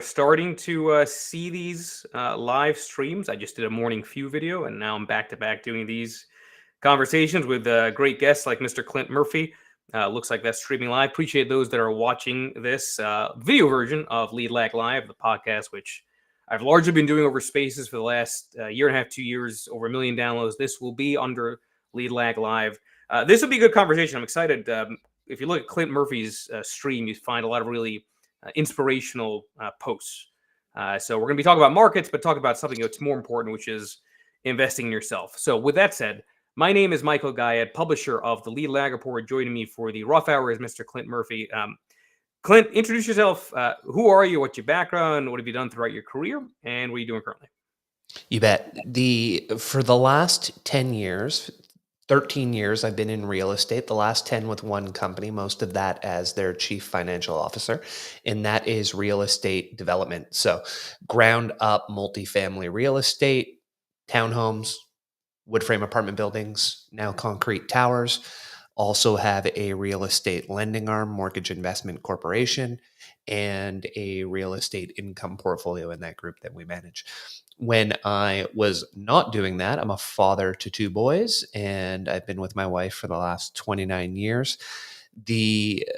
Starting to see these live streams. I just did a morning few video, and now I'm back to back doing these conversations with great guests like Mr. Clint Murphy. Looks like that's streaming live. Appreciate those that are watching this video version of Lead Lag Live, the podcast, which I've largely been doing over Spaces for the last year and a half, 2 years, over 1 million downloads. This will be under Lead Lag Live. This will be a good conversation. I'm excited. If you look at Clint Murphy's stream, you find a lot of really inspirational posts. So we're going to be talking about markets, but talk about something that's more important, which is investing in yourself. So with that said, my name is Michael Guyad, publisher of the Lead Lag Report. Joining me for the rough hour is Mr. Clint Murphy. Clint, introduce yourself. Who are you? What's your background? What have you done throughout your career? And what are you doing currently? You bet. For the last 10 years, 13 years, I've been in real estate, the last 10 with one company, most of that as their chief financial officer, and that is real estate development. So ground up multifamily real estate, townhomes, wood frame apartment buildings, now concrete towers. Also have a real estate lending arm, mortgage investment corporation, and a real estate income portfolio in that group that we manage. When I was not doing that, I'm a father to two boys, and I've been with my wife for the last 29 years.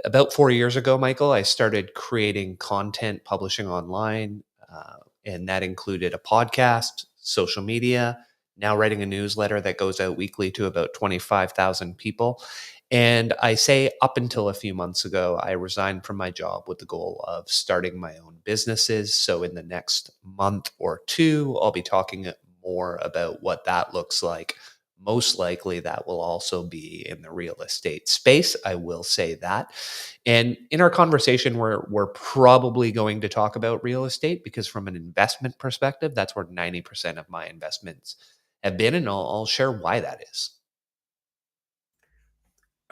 About 4 years ago, Michael, I started creating content, publishing online, and that included a podcast, social media, now writing a newsletter that goes out weekly to about 25,000 people. And I say up until a few months ago, I resigned from my job with the goal of starting my own businesses. So in the next month or two, I'll be talking more about what that looks like. Most likely that will also be in the real estate space. I will say that. And in our conversation, we're probably going to talk about real estate because from an investment perspective, that's where 90% of my investments have been, and I'll share why that is.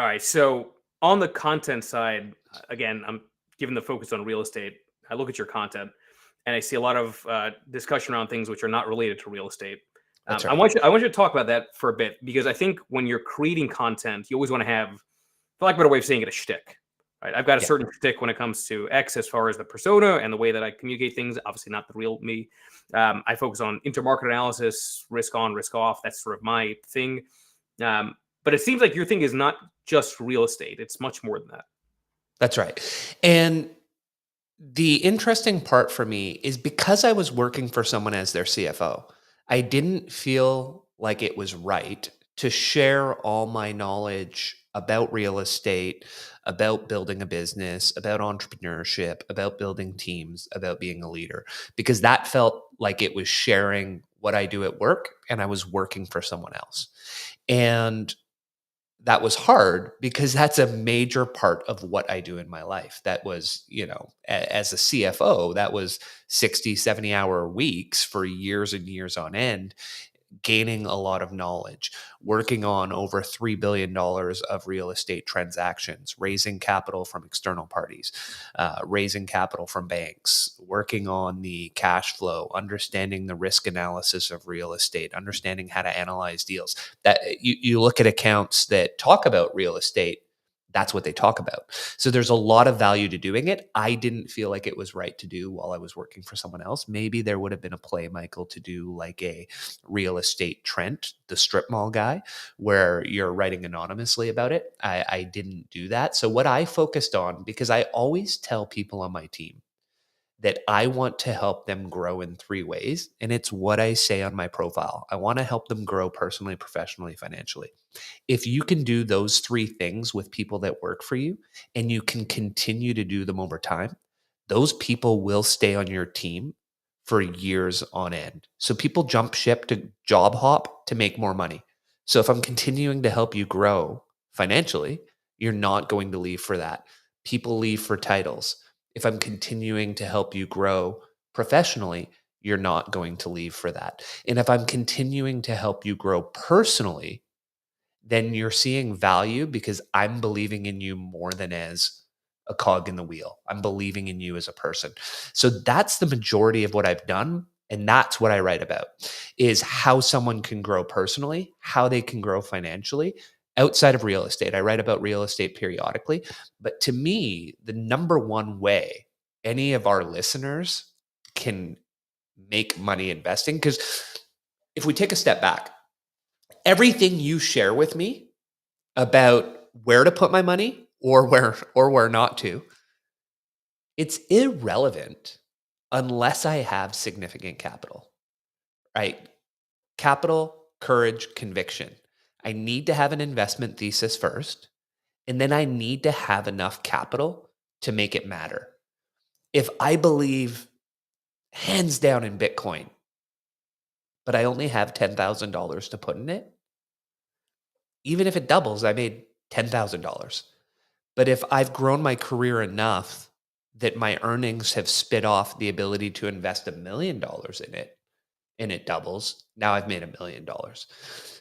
All right. So on the content side, again, I'm given the focus on real estate. I look at your content and I see a lot of discussion around things which are not related to real estate. That's I right. want you. I want you to talk about that for a bit because I think when you're creating content, you always want to have, for lack of a better way of saying it, a shtick. Right? I've got a Yeah. certain shtick when it comes to X as far as the persona and the way that I communicate things. Obviously, not the real me. I focus on intermarket analysis, risk on, risk off. That's sort of my thing. But it seems like your thing is not just real estate; it's much more than that. That's right. And the interesting part for me is because I was working for someone as their CFO, I didn't feel like it was right to share all my knowledge about real estate, about building a business, about entrepreneurship, about building teams, about being a leader, because that felt like it was sharing what I do at work and I was working for someone else. And that was hard because that's a major part of what I do in my life. That was, as a CFO, that was 60, 70-hour weeks for years and years on end, gaining a lot of knowledge, working on over $3 billion of real estate transactions, raising capital from external parties, raising capital from banks, working on the cash flow, understanding the risk analysis of real estate, understanding how to analyze deals. That you look at accounts that talk about real estate, that's what they talk about. So there's a lot of value to doing it. I didn't feel like it was right to do while I was working for someone else. Maybe there would have been a play, Michael, to do like a real estate Trent, the strip mall guy, where you're writing anonymously about it. I didn't do that. So what I focused on, because I always tell people on my team that I want to help them grow in three ways. And it's what I say on my profile. I want to help them grow personally, professionally, financially. If you can do those three things with people that work for you and you can continue to do them over time, those people will stay on your team for years on end. So people jump ship to job hop to make more money. So if I'm continuing to help you grow financially, you're not going to leave for that. People leave for titles. If I'm continuing to help you grow professionally, you're not going to leave for that. And if I'm continuing to help you grow personally, then you're seeing value because I'm believing in you more than as a cog in the wheel. I'm believing in you as a person. So that's the majority of what I've done. And that's what I write about is how someone can grow personally, how they can grow financially outside of real estate. I write about real estate periodically. But to me, the number one way any of our listeners can make money investing. Because if we take a step back, everything you share with me about where to put my money or where not to, it's irrelevant unless I have significant capital, right? Capital, courage, conviction. I need to have an investment thesis first, and then I need to have enough capital to make it matter. If I believe hands down in Bitcoin, but I only have $10,000 to put in it, even if it doubles, I made $10,000. But if I've grown my career enough that my earnings have spit off the ability to invest $1 million in it, and it doubles, now I've made $1 million.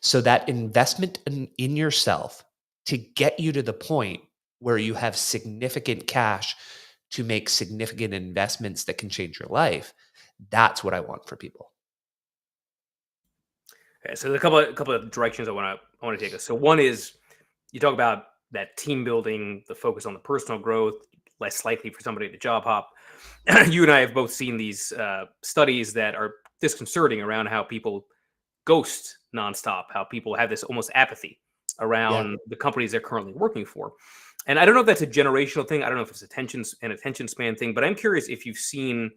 So that investment in yourself to get you to the point where you have significant cash to make significant investments that can change your life, that's what I want for people. Okay, so there's a couple of directions I want to take us. So one is you talk about that team building, the focus on the personal growth, less likely for somebody to job hop. You and I have both seen these studies that are disconcerting around how people ghost nonstop, how people have this almost apathy Yeah. around the companies they're currently working for. And I don't know if that's a generational thing. I don't know if it's an attention span thing, but I'm curious if you've seen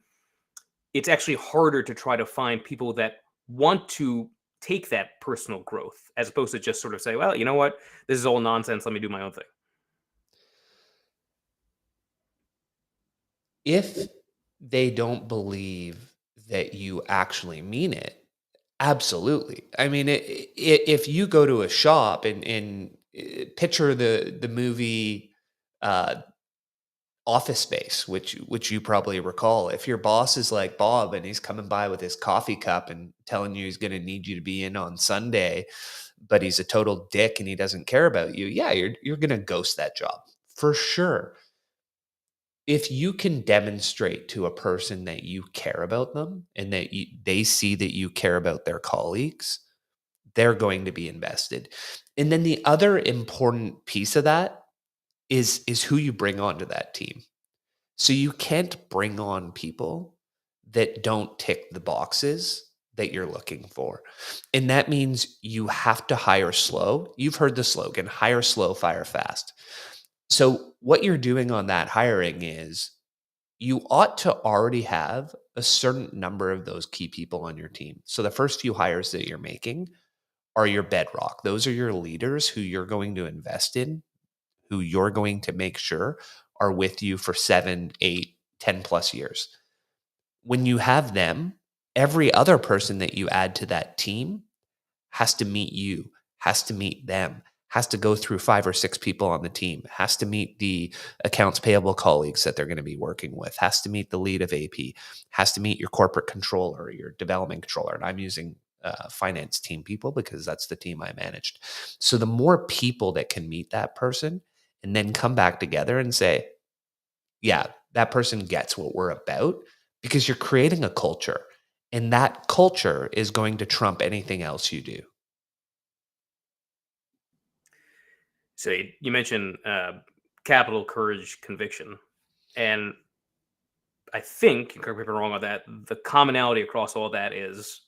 it's actually harder to try to find people that want to take that personal growth as opposed to just sort of say, well, you know what, this is all nonsense. Let me do my own thing. If they don't believe that you actually mean it, absolutely. I mean, if you go to a shop and picture the movie uh, Office Space, which you probably recall, if your boss is like Bob and he's coming by with his coffee cup and telling you he's going to need you to be in on Sunday, but he's a total dick and he doesn't care about you, yeah, you're going to ghost that job for sure. If you can demonstrate to a person that you care about them and that they see that you care about their colleagues, they're going to be invested. And then the other important piece of that is who you bring onto that team. So you can't bring on people that don't tick the boxes that you're looking for. And that means you have to hire slow. You've heard the slogan, hire slow, fire fast. So what you're doing on that hiring is you ought to already have a certain number of those key people on your team. So the first few hires that you're making are your bedrock. Those are your leaders who you're going to invest in, who you're going to make sure are with you for 7, 8, 10 plus years. When you have them, every other person that you add to that team has to meet you, has to meet them, has to go through 5 or 6 people on the team, has to meet the accounts payable colleagues that they're going to be working with, has to meet the lead of AP, has to meet your corporate controller, your development controller. And I'm using finance team people because that's the team I managed. So the more people that can meet that person and then come back together and say, yeah, that person gets what we're about, because you're creating a culture. And that culture is going to trump anything else you do. So you mentioned capital, courage, conviction. And I think, correct me if I'm wrong on that, the commonality across all that is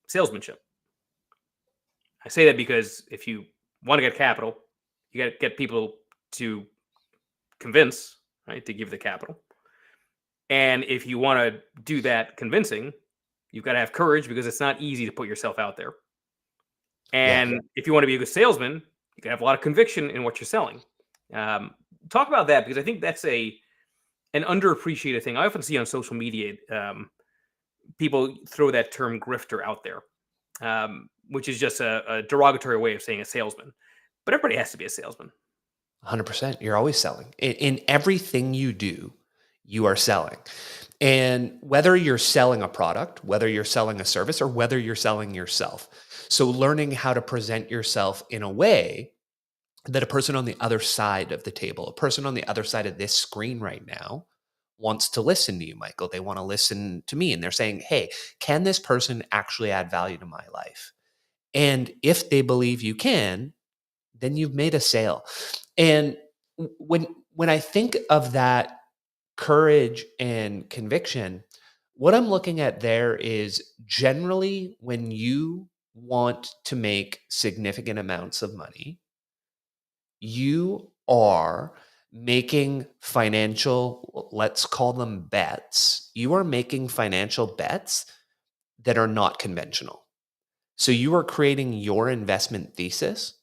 salesmanship. I say that because if you want to get capital, you got to get people to convince, right, to give the capital. And if you want to do that convincing, you've got to have courage because it's not easy to put yourself out there. Yeah. And if you want to be a good salesman, you got to have a lot of conviction in what you're selling. Um, Talk about that because I think that's an underappreciated thing. I often see on social media people throw that term grifter out there, which is just a derogatory way of saying a salesman. But everybody has to be a salesman. 100%. You're always selling. In everything you do, you are selling. And whether you're selling a product, whether you're selling a service, or whether you're selling yourself. So learning how to present yourself in a way that a person on the other side of the table, a person on the other side of this screen right now, wants to listen to you, Michael. They want to listen to me. And they're saying, hey, can this person actually add value to my life? And if they believe you can, then you've made a sale. And when I think of that courage and conviction, What I'm looking at there is generally when you want to make significant amounts of money, you are making financial, let's call them bets. You are making financial bets that are not conventional. So you are creating your investment thesis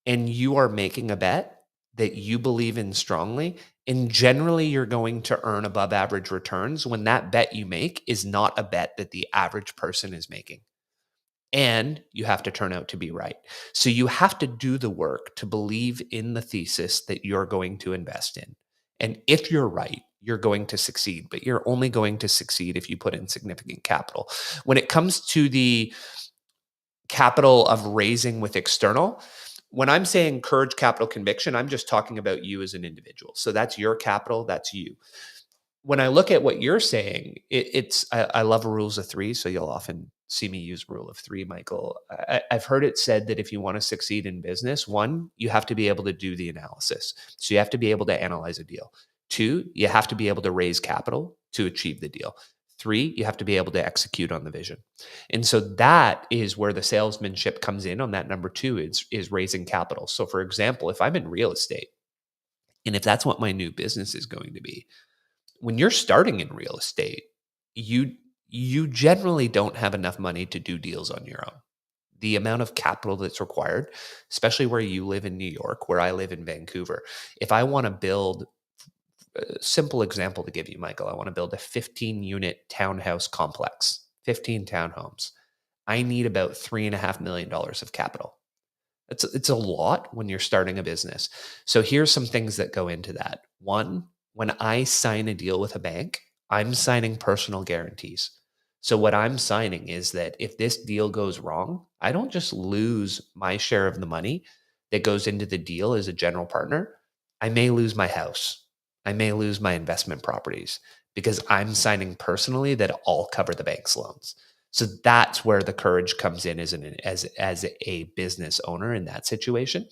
and you are making a bet that you believe in strongly. And generally, you're going to earn above average returns when that bet you make is not a bet that the average person is making. And you have to turn out to be right. So you have to do the work to believe in the thesis that you're going to invest in. And if you're right, you're going to succeed, but you're only going to succeed if you put in significant capital. When it comes to the capital of raising with external, when I'm saying courage, capital, conviction, I'm just talking about you as an individual. So that's your capital, that's you. When I look at what you're saying, I love rules of three, so you'll often see me use rule of three, Michael. I've heard it said that if you want to succeed in business, one, you have to be able to do the analysis. So you have to be able to analyze a deal. Two, you have to be able to raise capital to achieve the deal. Three, you have to be able to execute on the vision. And so that is where the salesmanship comes in on that number two is raising capital. So for example, if I'm in real estate and if that's what my new business is going to be, when you're starting in real estate, you you generally don't have enough money to do deals on your own. The amount of capital that's required, especially where you live in New York, where I live in Vancouver, if I want to build a simple example to give you, Michael, I want to build a 15 unit townhouse complex, 15 townhomes. I need about $3.5 million of capital. It's a lot when you're starting a business. So here's some things that go into that. One, when I sign a deal with a bank, I'm signing personal guarantees. So what I'm signing is that if this deal goes wrong, I don't just lose my share of the money that goes into the deal as a general partner. I may lose my house. I may lose my investment properties because I'm signing personally that I'll cover the bank's loans. So that's where the courage comes in as a business owner in that situation.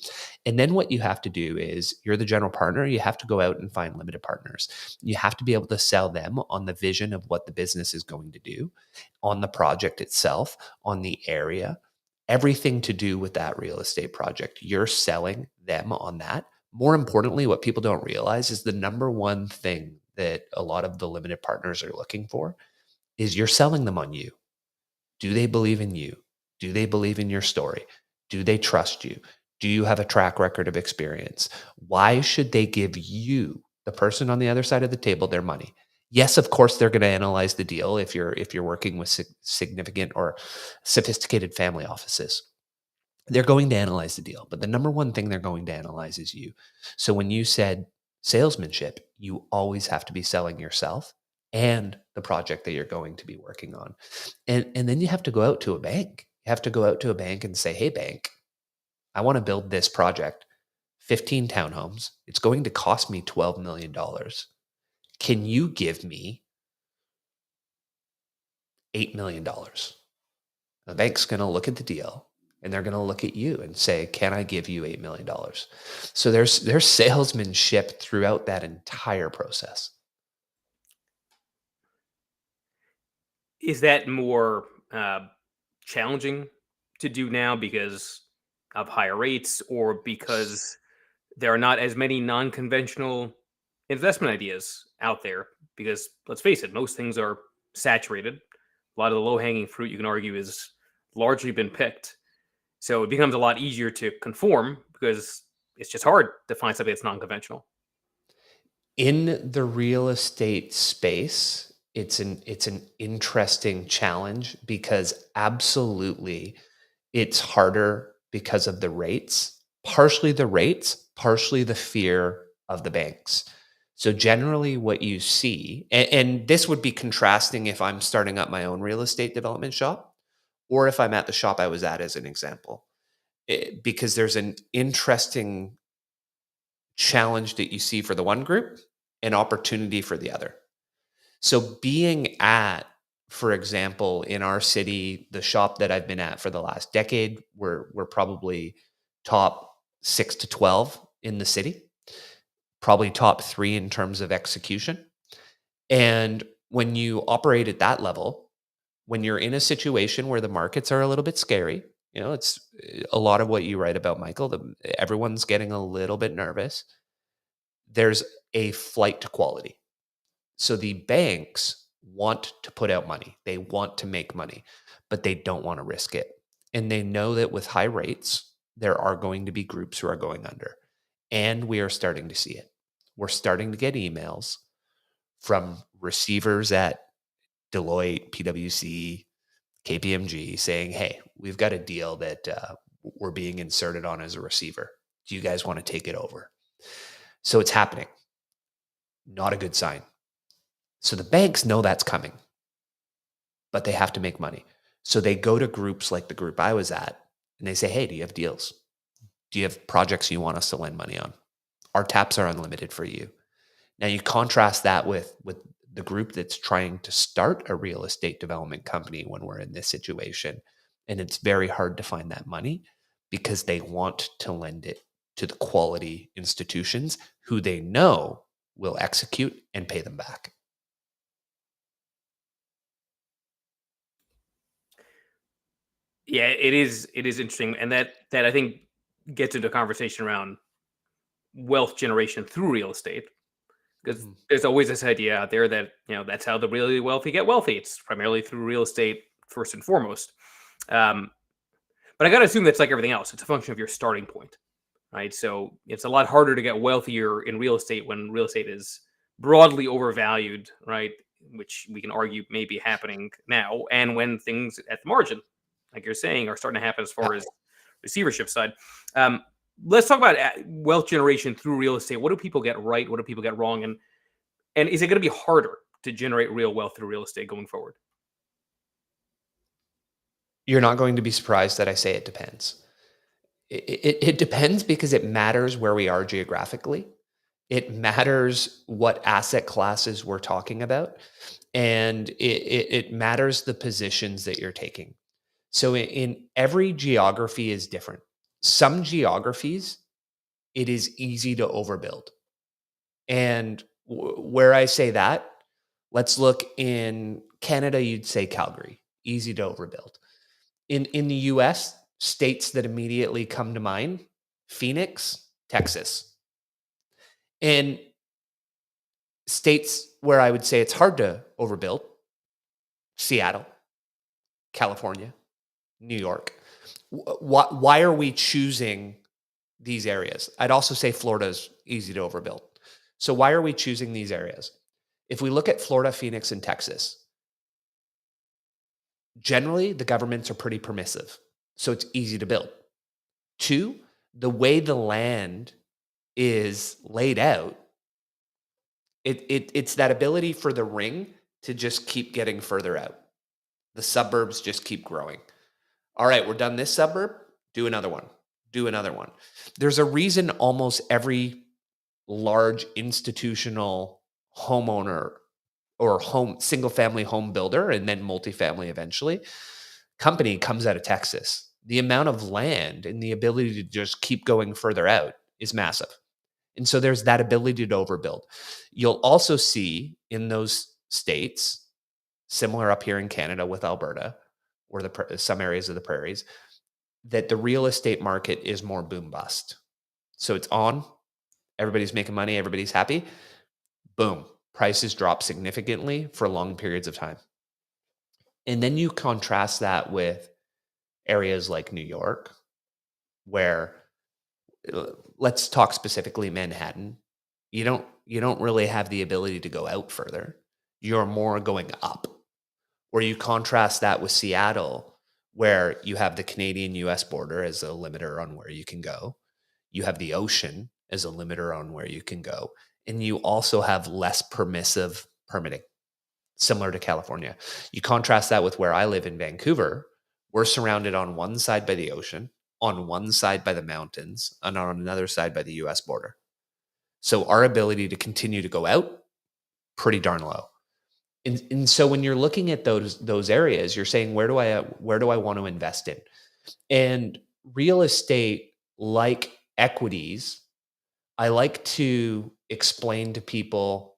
And then what you have to do is you're the general partner, you have to go out and find limited partners. You have to be able to sell them on the vision of what the business is going to do, on the project itself, on the area, everything to do with that real estate project. You're selling them on that. More importantly, what people don't realize is the number one thing that a lot of the limited partners are looking for is you're selling them on you. Do they believe in you? Do they believe in your story? Do they trust you? Do you have a track record of experience? Why should they give you, the person on the other side of the table, their money? Yes, of course they're going to analyze the deal if you're working with significant or sophisticated family offices. They're going to analyze the deal, but the number one thing they're going to analyze is you. So when you said salesmanship, you always have to be selling yourself and the project that you're going to be working on. And then you have to go out to a bank. You have to go out to a bank and say, "Hey bank, I want to build this project, 15 townhomes. It's going to cost me $12 million. Can you give me $8 million?" The bank's going to look at the deal and they're going to look at you and say, "Can I give you $8 million?" So there's salesmanship throughout that entire process. Is that more challenging to do now because of higher rates, or because there are not as many non-conventional investment ideas out there? Because let's face it, most things are saturated. A lot of the low-hanging fruit, you can argue, is largely been picked. So it becomes a lot easier to conform because it's just hard to find something that's non-conventional. In the real estate space, it's an interesting challenge because absolutely it's harder because of the rates, partially the fear of the banks. So generally what you see, and this would be contrasting if I'm starting up my own real estate development shop or if I'm at the shop I was at as an example, because there's an interesting challenge that you see for the one group and opportunity for the other. So being at, for example, in our city, the shop that I've been at for the last decade, we're probably top 6 to 12 in the city, probably top 3 in terms of execution. And When you operate at that level, when you're in a situation where the markets are a little bit scary, it's a lot of what you write about, Michael. Everyone's getting a little bit nervous. There's a flight to quality. So the banks want to put out money. They want to make money, but they don't want to risk it. And they know that with high rates, there are going to be groups who are going under. And we are starting to see it. We're starting to get emails from receivers at Deloitte, PwC, KPMG saying, hey, we've got a deal that we're being inserted on as a receiver. Do you guys want to take it over? So it's happening. Not a good sign. So the banks know that's coming, but they have to make money. So they go to groups like the group I was at and they say, hey, do you have deals? Do you have projects you want us to lend money on? Our taps are unlimited for you. Now you contrast that with the group that's trying to start a real estate development company when we're in this situation. And it's very hard to find that money because they want to lend it to the quality institutions who they know will execute and pay them back. Yeah, it is. It is interesting, and that I think gets into a conversation around wealth generation through real estate, because Mhm. there's always this idea out there that that's how the really wealthy get wealthy. It's primarily through real estate first and foremost. Um, but I got to assume that's like everything else. It's a function of your starting point, right? So it's a lot harder to get wealthier in real estate when real estate is broadly overvalued, right? Which we can argue may be happening now, and when things at the margin, like you're saying, are starting to happen as Yeah. far as receivership side. Um, let's talk about wealth generation through real estate. What do people get right? What do people get wrong? And is it going to be harder to generate real wealth through real estate going forward? You're not going to be surprised that I say it depends. It depends because it matters where we are geographically. It matters what asset classes we're talking about, and it matters the positions that you're taking. So in every geography is different. Some geographies, it is easy to overbuild. And where I say that, let's look in Canada, you'd say Calgary, easy to overbuild. In the US, states that immediately come to mind, Phoenix, Texas. And states where I would say it's hard to overbuild, Seattle, California, New York. Why are we choosing these areas? I'd also say Florida's easy to overbuild. So why are we choosing these areas? If we look at Florida, Phoenix, and Texas, generally the governments are pretty permissive. So it's easy to build. Two, the way the land is laid out, it's that ability for the ring to just keep getting further out. The suburbs just keep growing. All right, we're done this suburb, do another one, do another one. There's a reason almost every large institutional homeowner or single family home builder and then multifamily eventually company comes out of Texas. The amount of land and the ability to just keep going further out is massive. And so there's that ability to overbuild. You'll also see in those states, similar up here in Canada with Alberta or some areas of the prairies, that the real estate market is more boom bust. So it's on, everybody's making money, everybody's happy. Boom, prices drop significantly for long periods of time. And then you contrast that with areas like New York, where let's talk specifically Manhattan. You don't really have the ability to go out further. You're more going up. Or you contrast that with Seattle, where you have the Canadian US border as a limiter on where you can go. You have the ocean as a limiter on where you can go. And you also have less permissive permitting, similar to California. You contrast that with where I live in Vancouver. We're surrounded on one side by the ocean, on one side by the mountains, and on another side by the US border. So our ability to continue to go out, pretty darn low. And so when you're looking at those areas, you're saying, where do I want to invest in? And real estate, like equities, I like to explain to people,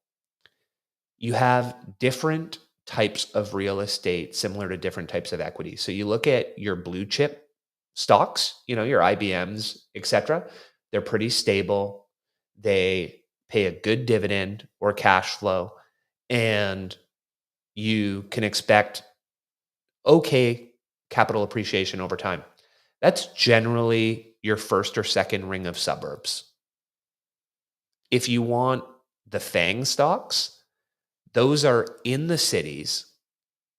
You have different types of real estate similar to different types of equity. So you look at your blue chip stocks, your IBMs, etc. They're pretty stable. They pay a good dividend or cash flow, and you can expect okay capital appreciation over time. That's generally your first or second ring of suburbs. If you want the FANG stocks, those are in the cities,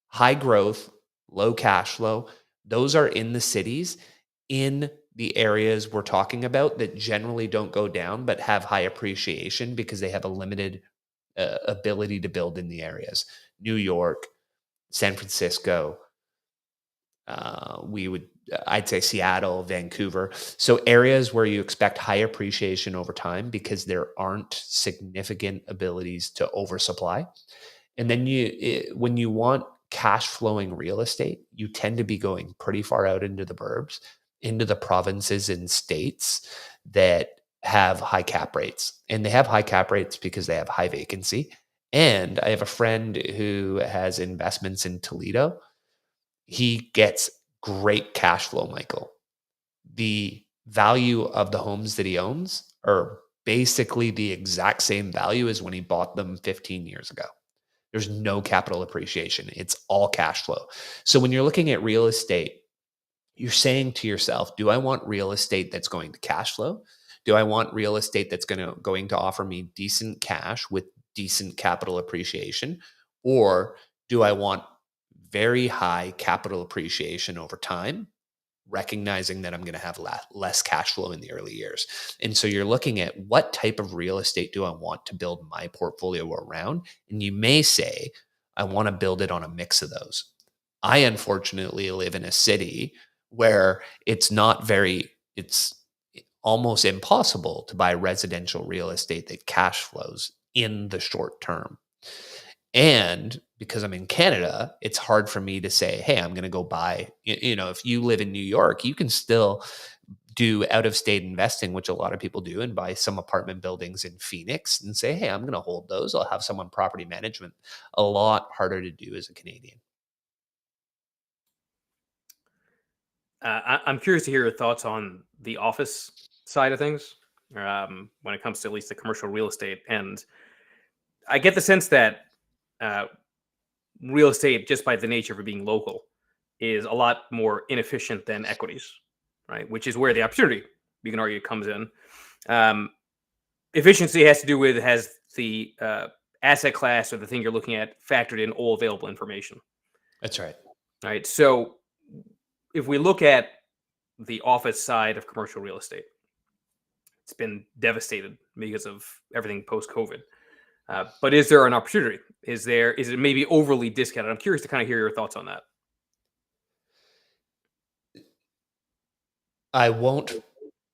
high growth, low cash flow. Those are in the cities, in the areas we're talking about that generally don't go down but have high appreciation because they have a limited ability to build in the areas. New York, San Francisco, I'd say Seattle, Vancouver. So areas where you expect high appreciation over time because there aren't significant abilities to oversupply. And then when you want cash flowing real estate, you tend to be going pretty far out into the burbs, into the provinces and states that have high cap rates. And they have high cap rates because they have high vacancy. And I have a friend who has investments in Toledo. He gets great cash flow, Michael. The value of the homes that he owns are basically the exact same value as when he bought them 15 years ago. There's no capital appreciation. It's all cash flow. So when you're looking at real estate, you're saying to yourself, do I want real estate that's going to cash flow? Do I want real estate that's going to offer me decent cash with decent capital appreciation? Or do I want very high capital appreciation over time, recognizing that I'm going to have less cash flow in the early years? And so you're looking at what type of real estate do I want to build my portfolio around? And you may say, I want to build it on a mix of those. I unfortunately live in a city where it's almost impossible to buy residential real estate that cash flows in the short term. And because I'm in Canada, it's hard for me to say, hey, I'm going to go buy, if you live in New York, you can still do out of state investing, which a lot of people do, and buy some apartment buildings in Phoenix and say, hey, I'm going to hold those. I'll have someone property management. A lot harder to do as a Canadian. I'm curious to hear your thoughts on the office side of things when it comes to at least the commercial real estate. And I get the sense that uh, real estate, just by the nature of it being local, is a lot more inefficient than equities, right? Which is where the opportunity, you can argue, comes in. Um, Efficiency has the asset class or the thing you're looking at factored in all available information, That's right. right? So if we look at the office side of commercial real estate, it's been devastated because of everything post COVID. But is there an opportunity? Is it maybe overly discounted? I'm curious to kind of hear your thoughts on that. I won't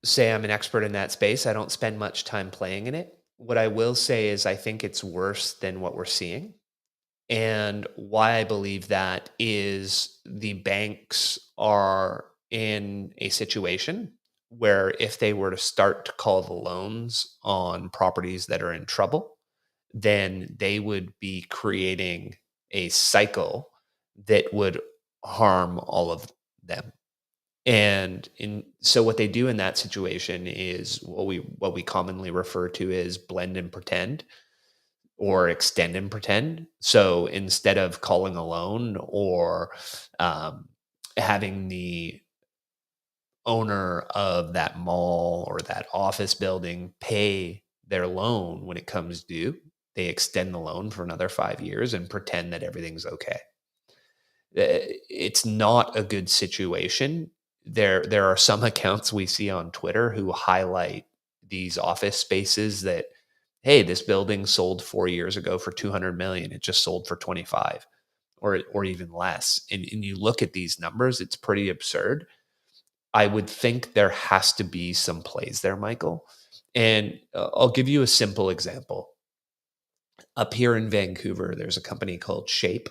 say I'm an expert in that space. I don't spend much time playing in it. What I will say is I think it's worse than what we're seeing. And why I believe that is the banks are in a situation where if they were to start to call the loans on properties that are in trouble, then they would be creating a cycle that would harm all of them. So what they do in that situation is what we commonly refer to as blend and pretend or extend and pretend. So instead of calling a loan or um, having the owner of that mall or that office building pay their loan when it comes due, they extend the loan for another 5 years and pretend that everything's okay. It's not a good situation. There are some accounts we see on Twitter who highlight these office spaces that, hey, this building sold 4 years ago for 200 million. It just sold for 25 or even less. And you look at these numbers, it's pretty absurd. I would think there has to be some plays there, Michael. And I'll give you a simple example. Up here in Vancouver, there's a company called Shape,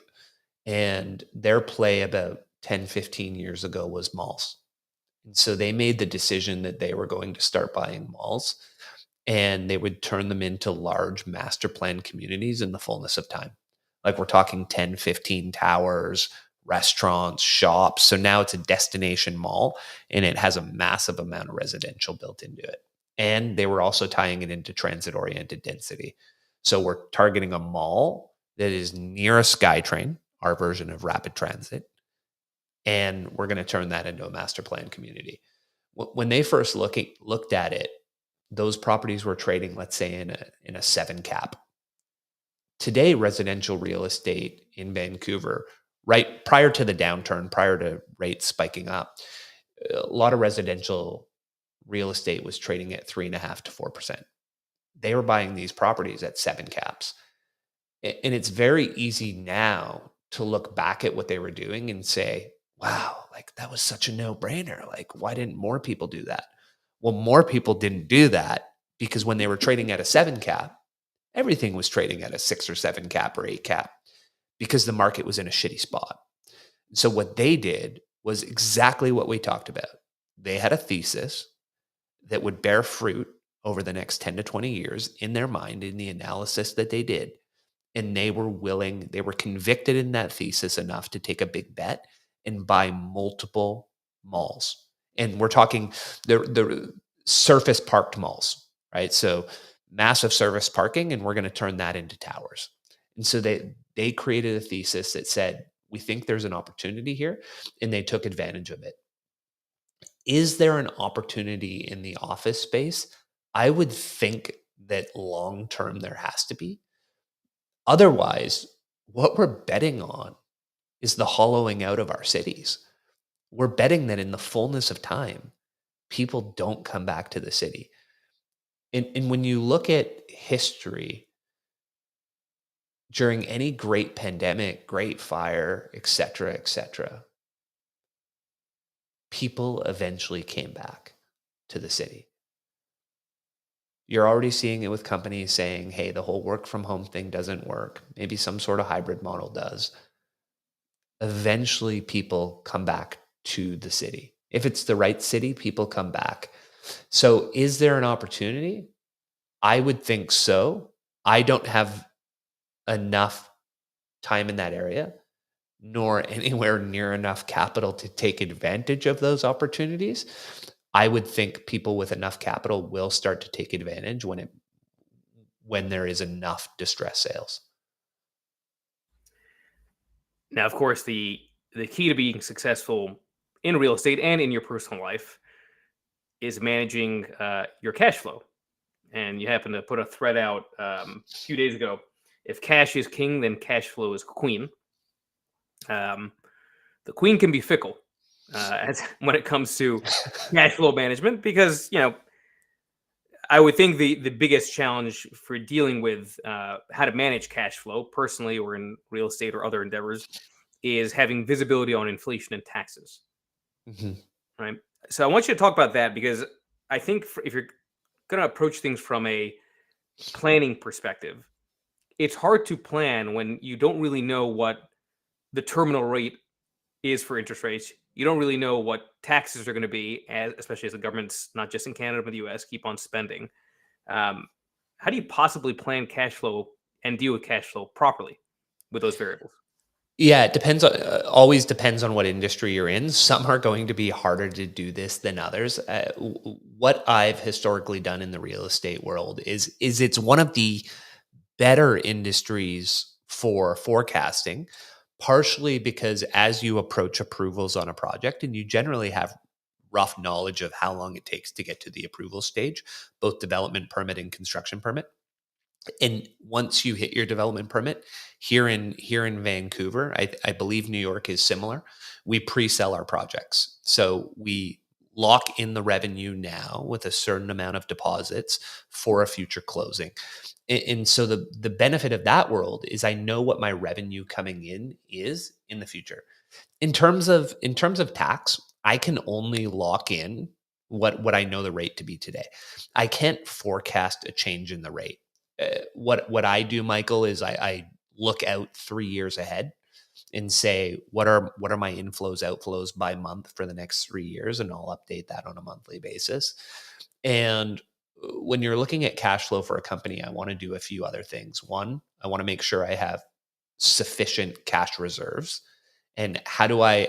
and their play about 10, 15 years ago was malls. And so they made the decision that they were going to start buying malls. and they would turn them into large master plan communities in the fullness of time. Like we're talking 10, 15 towers, restaurants, shops. So now it's a destination mall and it has a massive amount of residential built into it. And they were also tying it into transit oriented density. So we're targeting a mall that is near a SkyTrain, our version of rapid transit, and we're going to turn that into a master plan community. When they first looked at it, those properties were trading, let's say, in a 7 cap. Today, residential real estate in Vancouver, right prior to the downturn, prior to rates spiking up, a lot of residential real estate was trading at 3.5 to 4%. They were buying these properties at 7 caps. And it's very easy now to look back at what they were doing and say, wow, like that was such a no brainer. Like, why didn't more people do that? Well, more people didn't do that because when they were trading at a 7 cap, everything was trading at a 6 or 7 cap or 8 cap because the market was in a shitty spot. So what they did was exactly what we talked about. They had a thesis that would bear fruit over the next 10 to 20 years in their mind in the analysis that they did. And they were convicted in that thesis enough to take a big bet and buy multiple malls. And we're talking the surface parked malls, right? So massive surface parking, and we're going to turn that into towers. And so they created a thesis that said, we think there's an opportunity here, and they took advantage of it. Is there an opportunity in the office space? I would think that long term there has to be. Otherwise, what we're betting on is the hollowing out of our cities. We're betting that in the fullness of time, people don't come back to the city. And when you look at history, during any great pandemic, great fire, et cetera, people eventually came back to the city. You're already seeing it with companies saying, hey, the whole work from home thing doesn't work. Maybe some sort of hybrid model does. Eventually people come back to the city. If it's the right city, people come back. So is there an opportunity? I would think so. I don't have enough time in that area, nor anywhere near enough capital to take advantage of those opportunities. I would think people with enough capital will start to take advantage when there is enough distress sales. Now, of course, the key to being successful in real estate and in your personal life is managing your cash flow. And you happen to put a thread out a few days ago. If cash is king, then cash flow is queen. Um, the queen can be fickle as when it comes to cash flow management because I would think the biggest challenge for dealing with how to manage cash flow personally or in real estate or other endeavors is having visibility on inflation and taxes, Mhm. right? So I want you to talk about that because I think if you're going to approach things from a planning perspective, it's hard to plan when you don't really know what the terminal rate is for interest rates. You don't really know what taxes are going to be, especially as the government's not just in Canada but the U.S. keep on spending. Um, how do you possibly plan cash flow and deal with cash flow properly with those variables? Yeah, it depends on always depends on what industry you're in. Some are going to be harder to do this than others. What I've historically done in the real estate world is it's one of the better industries for forecasting, partially because as you approach approvals on a project, and you generally have rough knowledge of how long it takes to get to the approval stage, both development permit and construction permit. And once you hit your development permit here in Vancouver, I believe New York is similar. We pre-sell our projects, so we lock in the revenue now with a certain amount of deposits for a future closing. And so the benefit of that world is I know what my revenue coming in the future. In terms of tax, I can only lock in what I know the rate to be today. I can't forecast a change in the rate. What I do, Michael, is I look out 3 years ahead and say what are my inflows outflows by month for the next 3 years, and I'll update that on a monthly basis. And when you're looking at cash flow for a company, I want to do a few other things. One, I want to make sure I have sufficient cash reserves. And how do I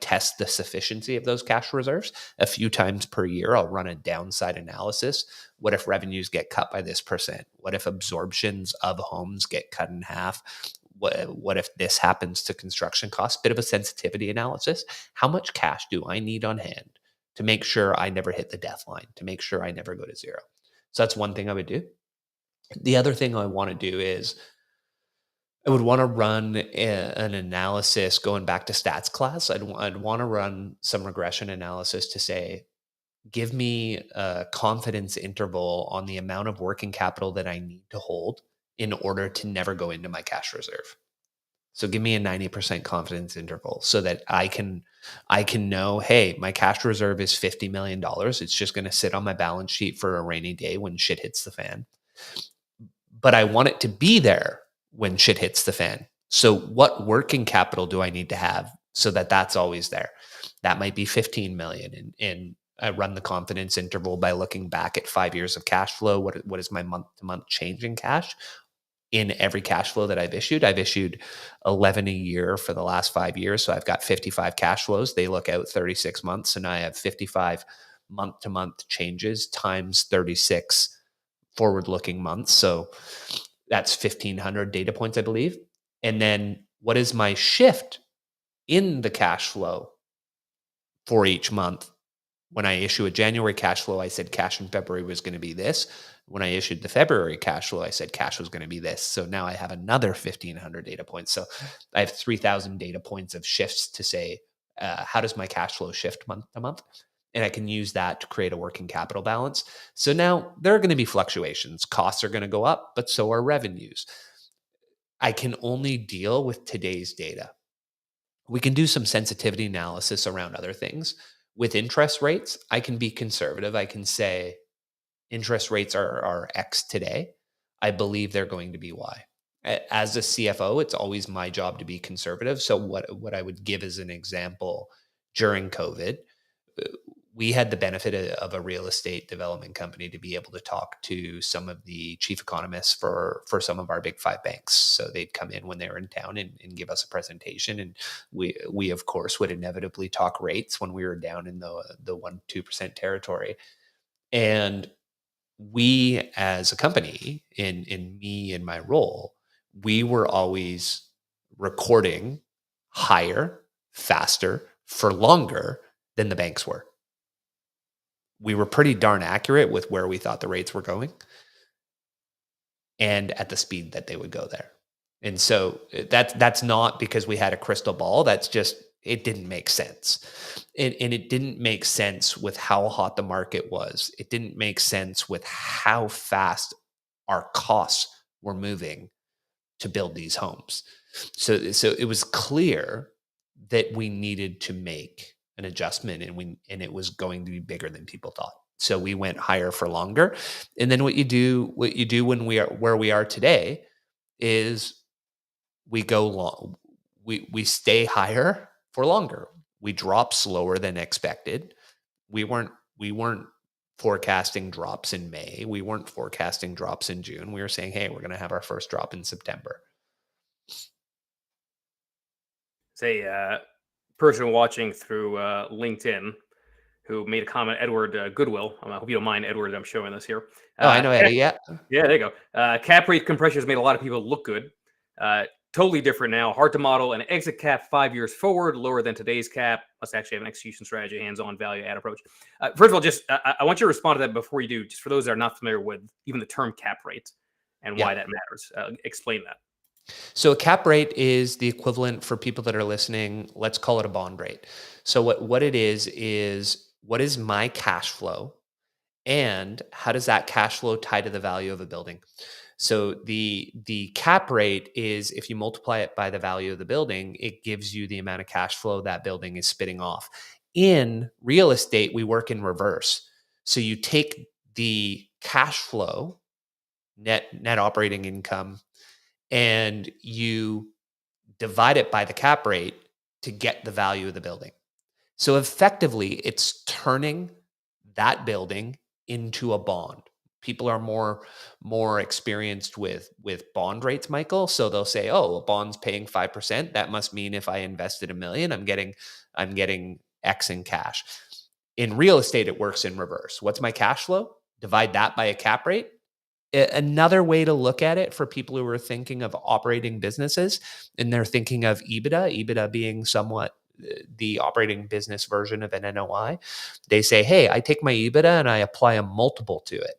test the sufficiency of those cash reserves? A few times per year, I'll run a downside analysis. What if revenues get cut by this percent? What if absorptions of homes get cut in half? What if this happens to construction costs? Bit of a sensitivity analysis. How much cash do I need on hand to make sure I never hit the death line, to make sure I never go to zero? So that's one thing I would do. The other thing I want to do is I would want to run an analysis going back to stats class. I'd want to run some regression analysis to say, give me a confidence interval on the amount of working capital that I need to hold in order to never go into my cash reserve. So give me a 90% confidence interval so that I can know, hey, my cash reserve is $50 million. It's just going to sit on my balance sheet for a rainy day when shit hits the fan, but I want it to be there when shit hits the fan. So what working capital do I need to have so that that's always there? That might be 15 million. And I run the confidence interval by looking back at 5 years of cash flow. What is my month to month change in cash in every cash flow that I've issued? I've issued 11 a year for the last 5 years. So I've got 55 cash flows. They look out 36 months. And I have 55 month to month changes times 36 forward looking months. So that's 1,500 data points, I believe. And then what is my shift in the cash flow for each month? When I issue a January cash flow, I said cash in February was going to be this. When I issued the February cash flow, I said cash was going to be this. So now I have another 1,500 data points. So I have 3,000 data points of shifts to say, how does my cash flow shift month to month? And I can use that to create a working capital balance. So now there are going to be fluctuations. Costs are going to go up, but so are revenues. I can only deal with today's data. We can do some sensitivity analysis around other things. With interest rates, I can be conservative. I can say interest rates are X today. I believe they're going to be Y. As a CFO, it's always my job to be conservative. So what I would give as an example during COVID, uh, we had the benefit of a real estate development company to be able to talk to some of the chief economists for some of our big five banks. So they'd come in when they were in town and give us a presentation, and we of course would inevitably talk rates when we were down in the 1-2% territory. And we as a company, in me and my role, we were always recording higher, faster, for longer than the banks were. We were pretty darn accurate with where we thought the rates were going and at the speed that they would go there. And so that's not because we had a crystal ball. That's just it didn't make sense. And it didn't make sense with how hot the market was. It didn't make sense with how fast our costs were moving to build these homes. So it was clear that we needed to make an adjustment, and it was going to be bigger than people thought. So we went higher for longer. And then what you do when we are where we are today is we go long we stay higher for longer. We drop slower than expected. We weren't forecasting drops in May. We weren't forecasting drops in June. We were saying, hey, we're going to have our first drop in September. Say, person watching through LinkedIn who made a comment, Edward Goodwill. I hope you don't mind, Edward. I'm showing this here. Oh, I know Eddie. Yeah. Yeah, there you go. Cap rate compression has made a lot of people look good. Totally different now. Hard to model an exit cap 5 years forward, lower than today's cap. Must actually have an execution strategy, hands-on value add approach. First of all, just I want you to respond to that before you do. Just for those that are not familiar with even the term cap rate and Yeah. why that matters, explain that. So a cap rate is the equivalent for people that are listening. Let's call it a bond rate. So what it is what is my cash flow and how does that cash flow tie to the value of a building? So the cap rate is if you multiply it by the value of the building, it gives you the amount of cash flow that building is spitting off. In real estate, we work in reverse. So you take the cash flow, net operating income, and you divide it by the cap rate to get the value of the building. So effectively, it's turning that building into a bond. People are more experienced with bond rates, Michael. So they'll say, "Oh, a bond's paying 5%. That must mean if I invested a million, I'm getting X in cash." In real estate, it works in reverse. What's my cash flow? Divide that by a cap rate. Another way to look at it for people who are thinking of operating businesses and they're thinking of EBITDA being somewhat the operating business version of an NOI, they say, hey, I take my EBITDA and I apply a multiple to it.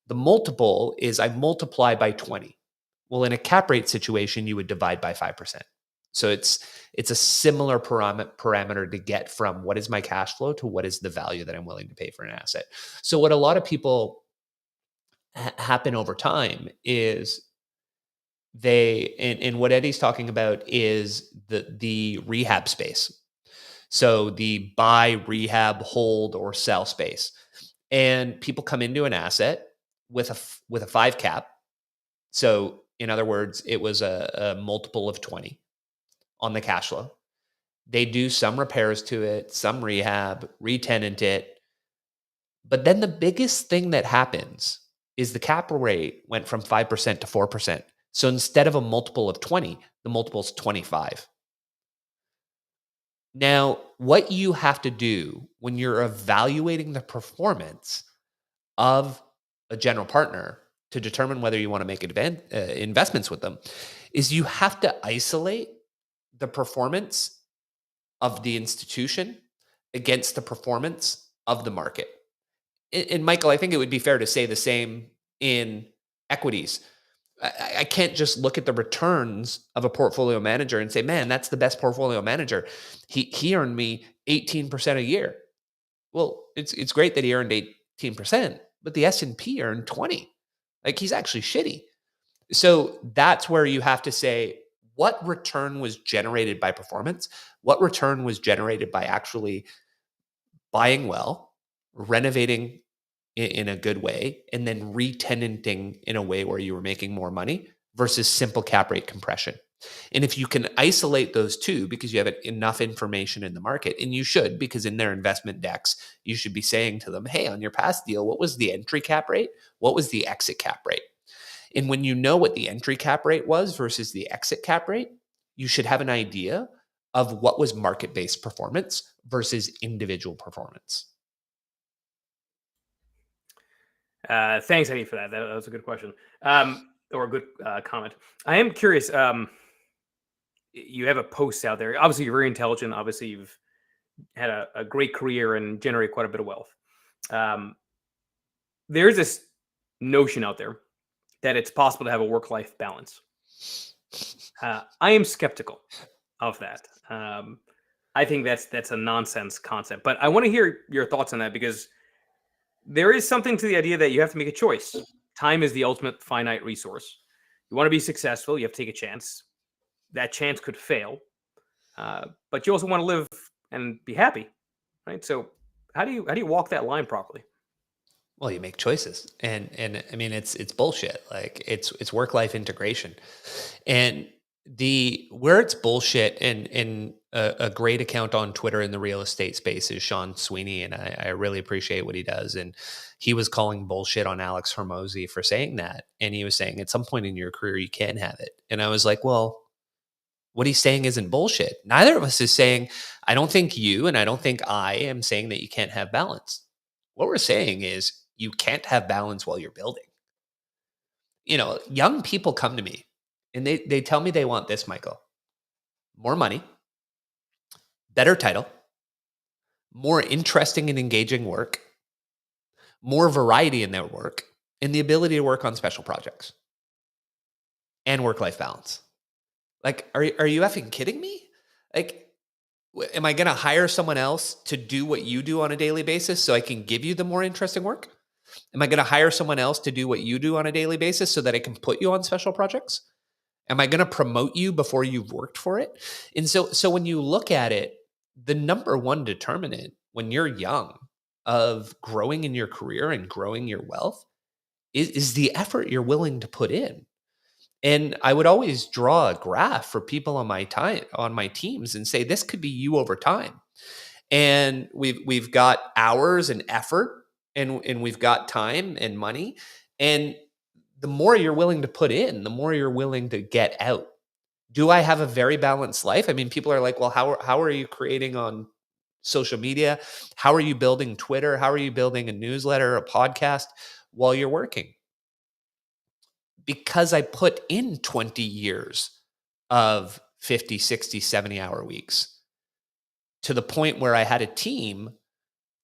The multiple is I multiply by 20. Well, in a cap rate situation, you would divide by 5%. So it's a similar parameter to get from what is my cash flow to what is the value that I'm willing to pay for an asset. So what a lot of people happen over time is and what Eddie's talking about is the rehab space. So the buy, rehab, hold, or sell space. And people come into an asset with a 5 cap. So in other words, it was a multiple of 20 on the cash flow. They do some repairs to it, some rehab, re-tenant it. But then the biggest thing that happens is the cap rate went from 5% to 4%. So instead of a multiple of 20, the multiple is 25. Now, what you have to do when you're evaluating the performance of a general partner to determine whether you want to make investments with them is you have to isolate the performance of the institution against the performance of the market. And Michael, I think it would be fair to say the same in equities. I can't just look at the returns of a portfolio manager and say, man, that's the best portfolio manager. He earned me 18% a year. Well, it's great that he earned 18%, but the S&P earned 20. Like he's actually shitty. So that's where you have to say what return was generated by performance, what return was generated by actually buying well, renovating in a good way, and then re-tenanting in a way where you were making more money versus simple cap rate compression. And if you can isolate those two because you have enough information in the market, and you should, because in their investment decks, you should be saying to them, hey, on your past deal, what was the entry cap rate? What was the exit cap rate? And when you know what the entry cap rate was versus the exit cap rate, you should have an idea of what was market-based performance versus individual performance. Thanks, Eddie, for that. That was a good question, or a good comment. I am curious. You have a post out there. Obviously, you're very intelligent. Obviously, you've had a great career and generate quite a bit of wealth. There's this notion out there that it's possible to have a work-life balance. I am skeptical of that. I think that's a nonsense concept. But I want to hear your thoughts on that because there is something to the idea that you have to make a choice. Time is the ultimate finite resource. You want to be successful, you have to take a chance. That chance could fail, but you also want to live and be happy, right? So, how do you walk that line properly? Well, you make choices, and I mean it's bullshit. Like it's work life integration, and where it's bullshit. And a great account on Twitter in the real estate space is Sean Sweeney, and I really appreciate what he does. And he was calling bullshit on Alex Hormozy for saying that, and he was saying at some point in your career you can have it. And I was like, well, what he's saying isn't bullshit. Neither of us is saying. I don't think you, and I don't think I am saying that you can't have balance. What we're saying is you can't have balance while you're building. Young people come to me and they tell me they want this, Michael. More money, better title, more interesting and engaging work, more variety in their work, and the ability to work on special projects and work-life balance. Like, are you effing kidding me? Like, am I going to hire someone else to do what you do on a daily basis so I can give you the more interesting work? Am I going to hire someone else to do what you do on a daily basis so that I can put you on special projects? Am I going to promote you before you've worked for it? And so when you look at it, the number one determinant when you're young of growing in your career and growing your wealth is the effort you're willing to put in. And I would always draw a graph for people on my teams and say, this could be you over time. And we've got hours and effort and we've got time and money, and the more you're willing to put in, the more you're willing to get out. Do I have a very balanced life? I mean, people are like, well, how are you creating on social media? How are you building Twitter? How are you building a newsletter, a podcast while you're working? Because I put in 20 years of 50, 60, 70-hour weeks to the point where I had a team,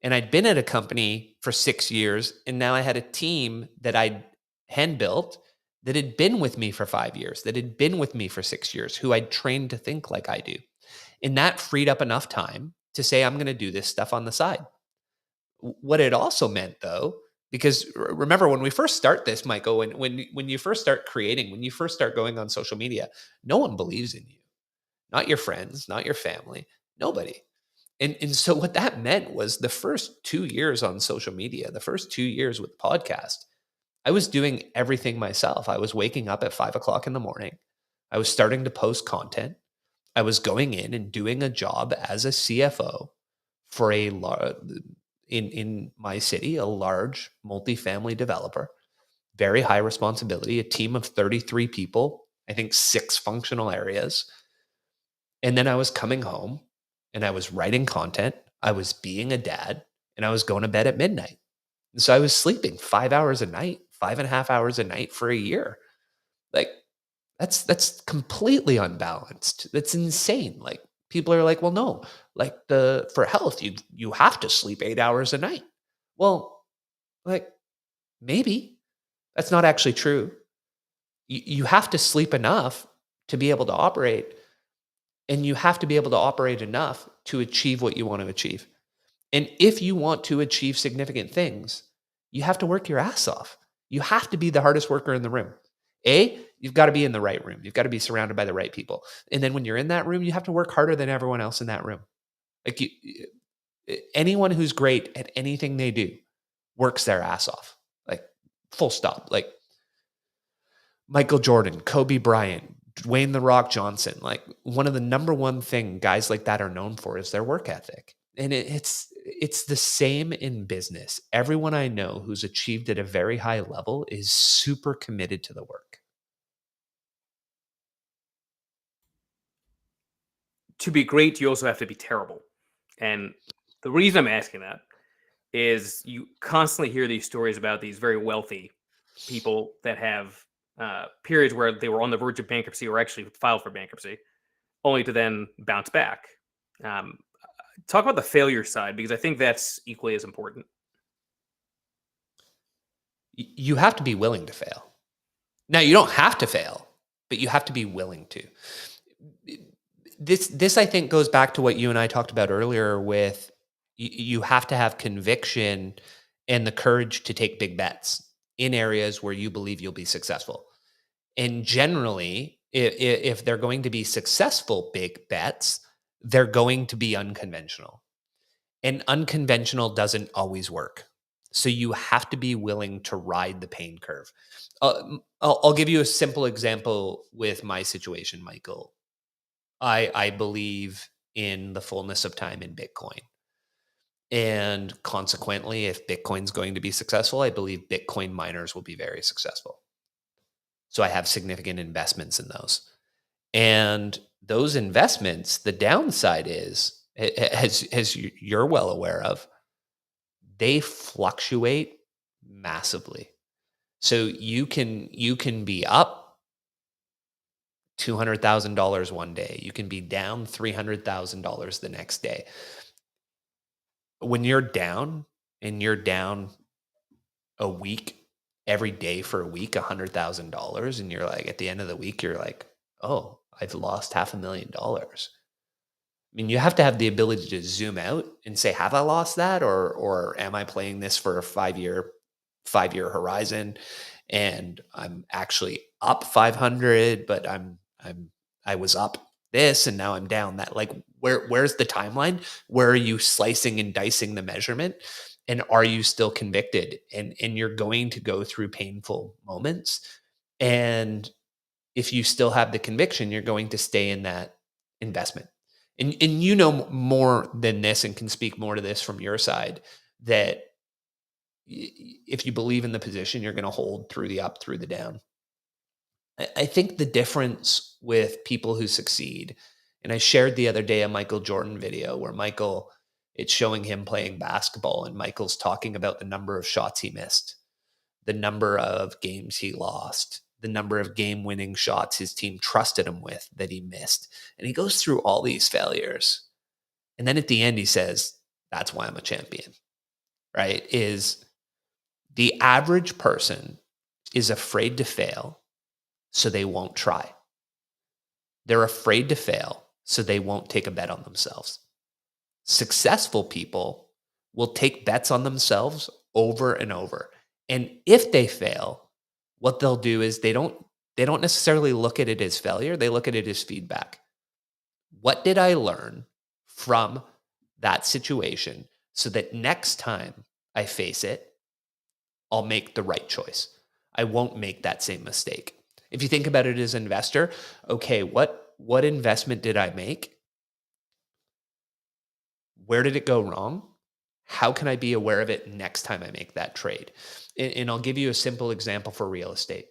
and I'd been at a company for 6 years, and now I had a team that I'd hand built that had been with me for 5 years, that had been with me for 6 years, who I'd trained to think like I do. And that freed up enough time to say, I'm going to do this stuff on the side. What it also meant, though, because remember when we first start this, Michael, when you first start creating, when you first start going on social media, no one believes in you, not your friends, not your family, nobody. And so what that meant was the first 2 years on social media, the first 2 years with podcast, I was doing everything myself. I was waking up at 5 o'clock in the morning. I was starting to post content. I was going in and doing a job as a CFO for in my city, a large multifamily developer, very high responsibility, a team of 33 people, I think 6 functional areas. And then I was coming home and I was writing content, I was being a dad, and I was going to bed at midnight. And so I was sleeping 5 hours a night, 5.5 hours a night for a year. Like that's completely unbalanced. That's insane. Like people are like, well, no, like the for health, you have to sleep 8 hours a night. Well, like maybe that's not actually true. You have to sleep enough to be able to operate, and you have to be able to operate enough to achieve what you want to achieve. And if you want to achieve significant things, you have to work your ass off. You have to be the hardest worker in the room. You've got to be in the right room. You've got to be surrounded by the right people. And then when you're in that room, you have to work harder than everyone else in that room. Like anyone who's great at anything they do works their ass off. Like full stop. Like Michael Jordan, Kobe Bryant, Dwayne The Rock Johnson. Like one of the number one thing guys like that are known for is their work ethic. And it's the same in business. Everyone I know who's achieved at a very high level is super committed to the work. To be great, you also have to be terrible. And the reason I'm asking that is you constantly hear these stories about these very wealthy people that have periods where they were on the verge of bankruptcy or actually filed for bankruptcy, only to then bounce back. Um, Talk about the failure side, because I think that's equally as important. You have to be willing to fail. Now, you don't have to fail, but you have to be willing to. This I think goes back to what you and I talked about earlier with you have to have conviction and the courage to take big bets in areas where you believe you'll be successful. And generally, if they're going to be successful big bets, they're going to be unconventional. And unconventional doesn't always work. So you have to be willing to ride the pain curve. I'll give you a simple example with my situation, Michael. I believe in the fullness of time in Bitcoin. And consequently, if Bitcoin's going to be successful, I believe Bitcoin miners will be very successful. So I have significant investments in those. And those investments, the downside is, as you're well aware of, they fluctuate massively. So you can be up $200,000 one day. You can be down $300,000 the next day. When you're down and you're down a week every day for a week, $100,000, and you're like at the end of the week, you're like, oh, I've lost $500,000. I mean, you have to have the ability to zoom out and say, have I lost that? Or am I playing this for a 5-year horizon? And I'm actually up 500, but I was up this and now I'm down that. Like where's the timeline? Where are you slicing and dicing the measurement? And are you still convicted? And you're going to go through painful moments. And if you still have the conviction, you're going to stay in that investment. And you know more than this and can speak more to this from your side, that if you believe in the position, you're going to hold through the up, through the down. I think the difference with people who succeed, and I shared the other day a Michael Jordan video where it's showing him playing basketball, and Michael's talking about the number of shots he missed, the number of games he lost, the number of game winning shots his team trusted him with that he missed. And he goes through all these failures. And then at the end, he says, that's why I'm a champion, right? Is the average person is afraid to fail, so they won't try. They're afraid to fail, so they won't take a bet on themselves. Successful people will take bets on themselves over and over. And if they fail, what they'll do is they don't necessarily look at it as failure, they look at it as feedback. What did I learn from that situation so that next time I face it, I'll make the right choice. I won't make that same mistake. If you think about it as an investor, okay, what investment did I make? Where did it go wrong? How can I be aware of it next time I make that trade? And I'll give you a simple example for real estate.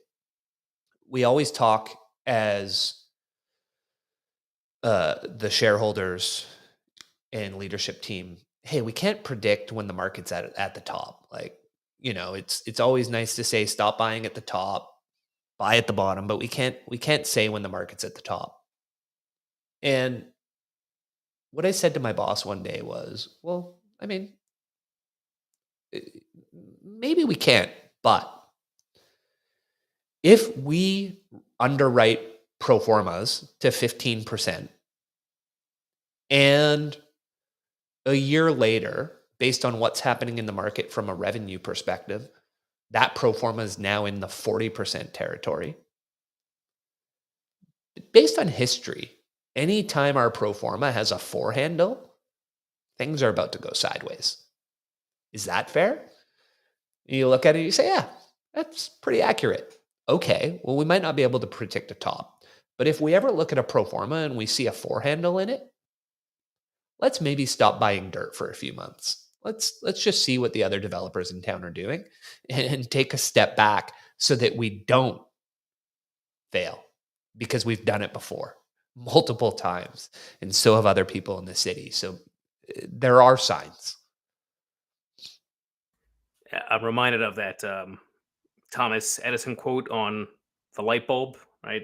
We always talk as the shareholders and leadership team, hey, we can't predict when the market's at the top. Like, it's always nice to say stop buying at the top, buy at the bottom, but we can't say when the market's at the top. And what I said to my boss one day was, well, I mean, maybe we can't, but if we underwrite pro formas to 15% and a year later, based on what's happening in the market from a revenue perspective, that pro forma is now in the 40% territory. Based on history, anytime our pro forma has a 4 handle, things are about to go sideways. Is that fair? You look at it, you say, yeah, that's pretty accurate. Okay, well, we might not be able to predict a top, but if we ever look at a pro forma and we see a 4 handle in it, let's maybe stop buying dirt for a few months. Let's just see what the other developers in town are doing and take a step back so that we don't fail, because we've done it before multiple times, and so have other people in the city. So there are signs. I'm reminded of that Thomas Edison quote on the light bulb, right?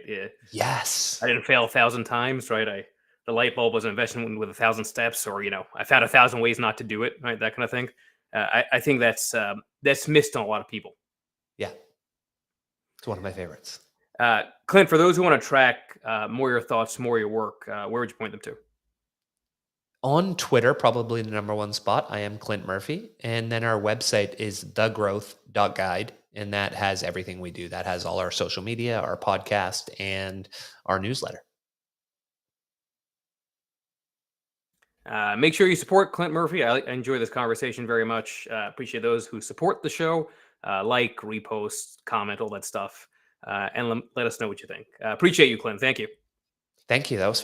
Yes. I didn't fail 1,000 times, right? The light bulb was an investment with 1,000 steps, or I found 1,000 ways not to do it, right? That kind of thing. I think that's missed on a lot of people. Yeah, it's one of my favorites. Clint, for those who want to track more your thoughts, more your work, where would you point them to? On Twitter, probably the number one spot, I am Clint Murphy. And then our website is thegrowth.guide. And that has everything we do. That has all our social media, our podcast, and our newsletter. Make sure you support Clint Murphy. I enjoy this conversation very much. Appreciate those who support the show, like, repost, comment, all that stuff, and let us know what you think. Appreciate you, Clint. Thank you. Thank you. That was